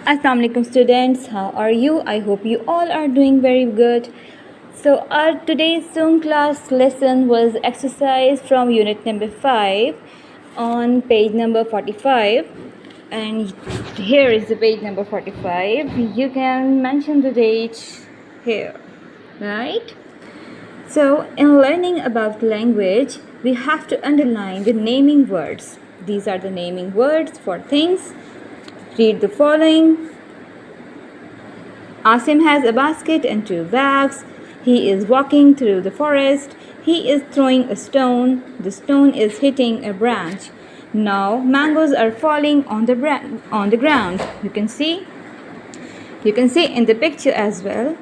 Assalamu alaikum students, how are you? I hope you all are doing very good. So our today's Zoom class lesson was exercise from unit number 5 on page number 45, and here is the page number 45. You can mention the date here, right? So in learning about language, we have to underline the naming words. These are the naming words for things. Read the following. Asim has a basket and 2 bags. He is walking through the forest. He is throwing a stone. The stone is hitting a branch. Now mangoes are falling on the ground. You can see in the picture as well.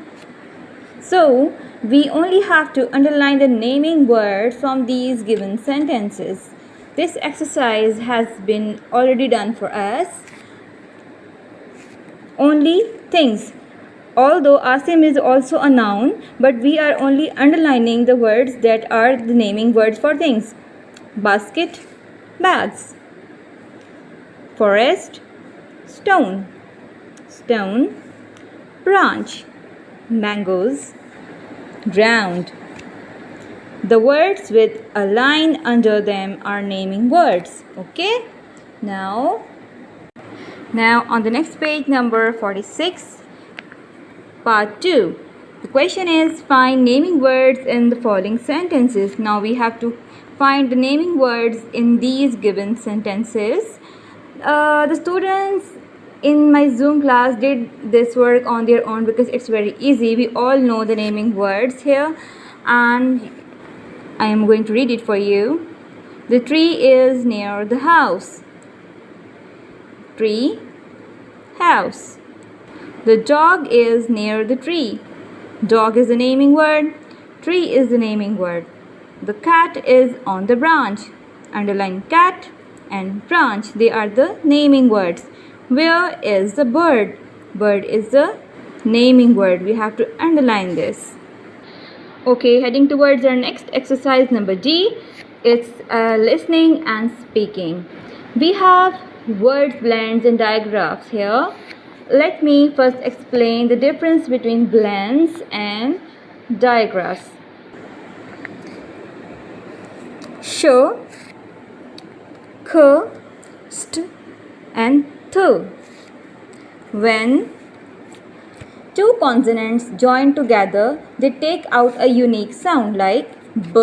So we only have to underline the naming words from these given sentences. This exercise has been already done for us. Only things. Although Asim is also a noun, but we are only underlining the words that are the naming words for things. Basket, bags. Forest, stone. Stone, branch. Mangoes, ground. The words with a line under them are naming words. Okay? Now on the next page, number 46, part 2. The question is, find naming words in the following sentences. Now we have to find the naming words in these given sentences. The students in my Zoom class did this work on their own because it's very easy. We all know the naming words here, and I am going to read it for you. The tree is near the house. Tree, house. The dog is near the tree. Dog is the naming word. Tree is the naming word. The cat is on the branch. Underline cat and branch. They are the naming words. Where is the bird? Bird is the naming word. We have to underline this. Okay, heading towards our next exercise, number D. It's listening and speaking. We have word blends and digraphs here. Let me first explain the difference between blends and digraphs. Sh, k, st, and th. When two consonants join together, they take out a unique sound like b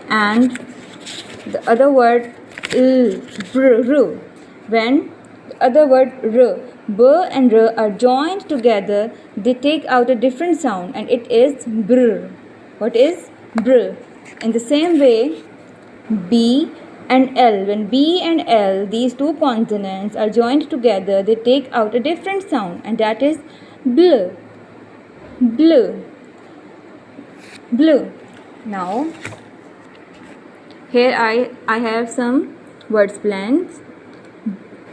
and the other word l, br, r. When the other word r, b and r are joined together, they take out a different sound and it is br. What is br? In the same way, b and L. When B and L, these two consonants are joined together, they take out a different sound, and that is bl. Bl. Bl. Now, here I have some words blends.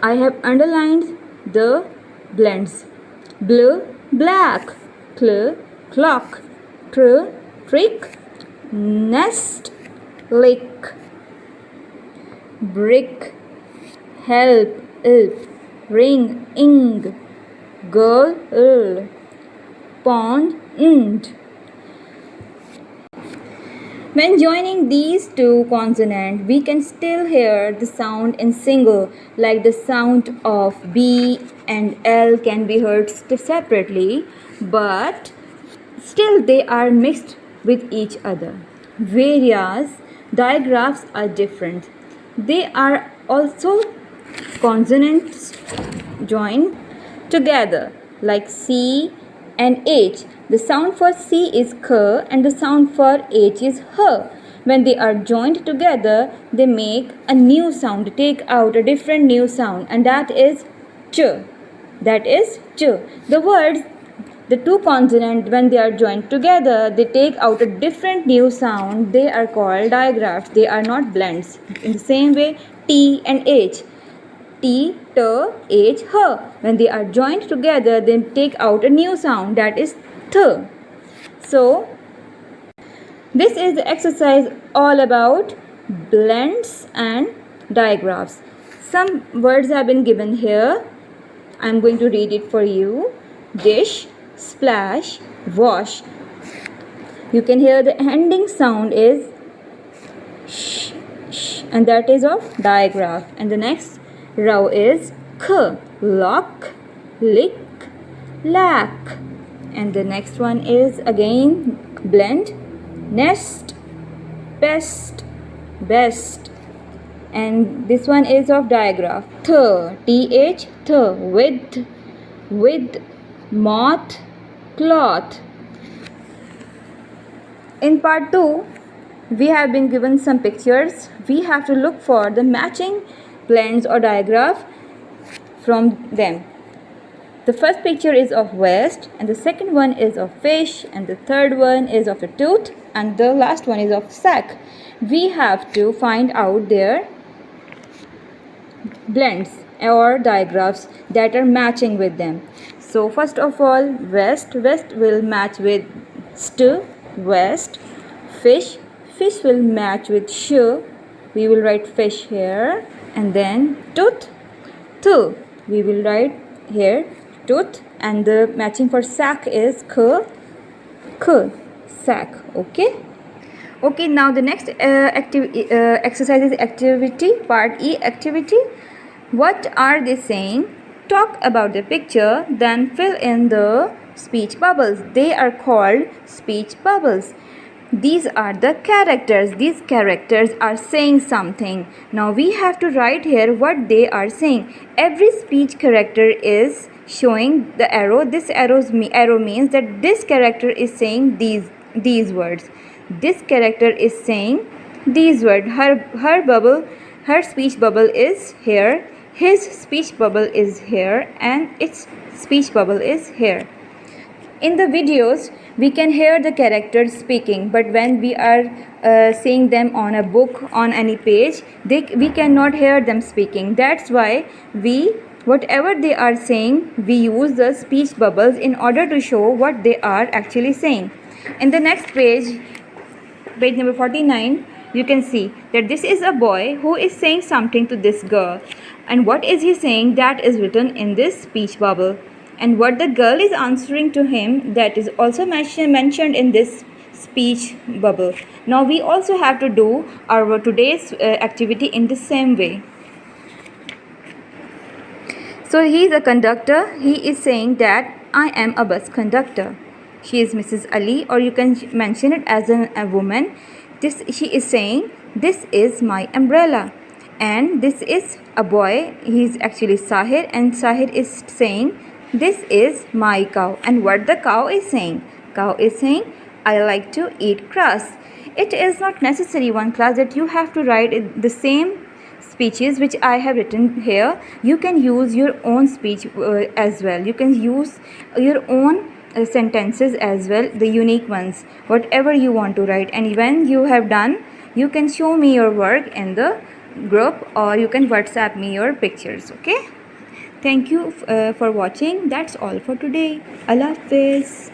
I have underlined the blends. Bl, black. Cl, clock. Tr, trick. Nest, lick. Brick, help, ilp. Ring, ing. Girl, il. Pond, ind. When joining these two consonants, we can still hear the sound in single, like the sound of B and L can be heard separately, but still they are mixed with each other. Whereas digraphs are different. They are also consonants joined together, like C and H. The sound for C is k and the sound for H is h. When they are joined together, they make a new sound, they take out a different new sound, and that is ch. That is ch. The words, the two consonants, when they are joined together, they take out a different new sound. They are called digraphs. They are not blends. In the same way, T and H. T, T, H, H. When they are joined together, they take out a new sound, that is th. So, this is the exercise all about blends and digraphs. Some words have been given here. I'm going to read it for you. Dish, splash, wash. You can hear the ending sound is sh, sh, and that is of digraph. And the next row is k, lock, lick, lack. And the next one is again blend, nest, best, best. And this one is of digraph. Th, with, moth, cloth. In part 2, we have been given some pictures. We have to look for the matching blends or digraph from them. The first picture is of vest, and the second one is of fish, and the third one is of a tooth, and the last one is of sack. We have to find out their blends or digraphs that are matching with them. So first of all, vest will match with st, vest. Fish will match with sh. We will write fish here. And then tooth, we will write here tooth. And the matching for sack is k, sack. Okay, now the next exercise is activity, part E activity. What are they saying? Talk about the picture, then fill in the speech bubbles. They are called speech bubbles. These are the characters. These characters are saying something. Now we have to write here what they are saying. Every speech character is showing the arrow. This arrow means that this character is saying these words. This character is saying these words. Her speech bubble is here. His speech bubble is here, and its speech bubble is here. In the videos, we can hear the characters speaking, but when we are seeing them on a book, on any page, we cannot hear them speaking. That's why whatever they are saying, we use the speech bubbles in order to show what they are actually saying. In the next page number 49, you can see that this is a boy who is saying something to this girl. And what is he saying? That is written in this speech bubble. And what the girl is answering to him, that is also mentioned in this speech bubble. Now we also have to do our today's activity in the same way. So he is a conductor. He is saying that I am a bus conductor. She is Mrs. Ali, or you can mention it as a woman. She is saying, this is my umbrella. And this is a boy. He is actually Sahir, and Sahir is saying, this is my cow. And what the cow is saying? Cow is saying, I like to eat grass. It is not necessary, one class, that you have to write the same speeches which I have written here. You can use your own speech as well. You can use your own sentences as well, the unique ones, whatever you want to write. And when you have done, you can show me your work in the group, or you can WhatsApp me your pictures. Okay, thank you for watching. That's all for today. Allah Hafiz.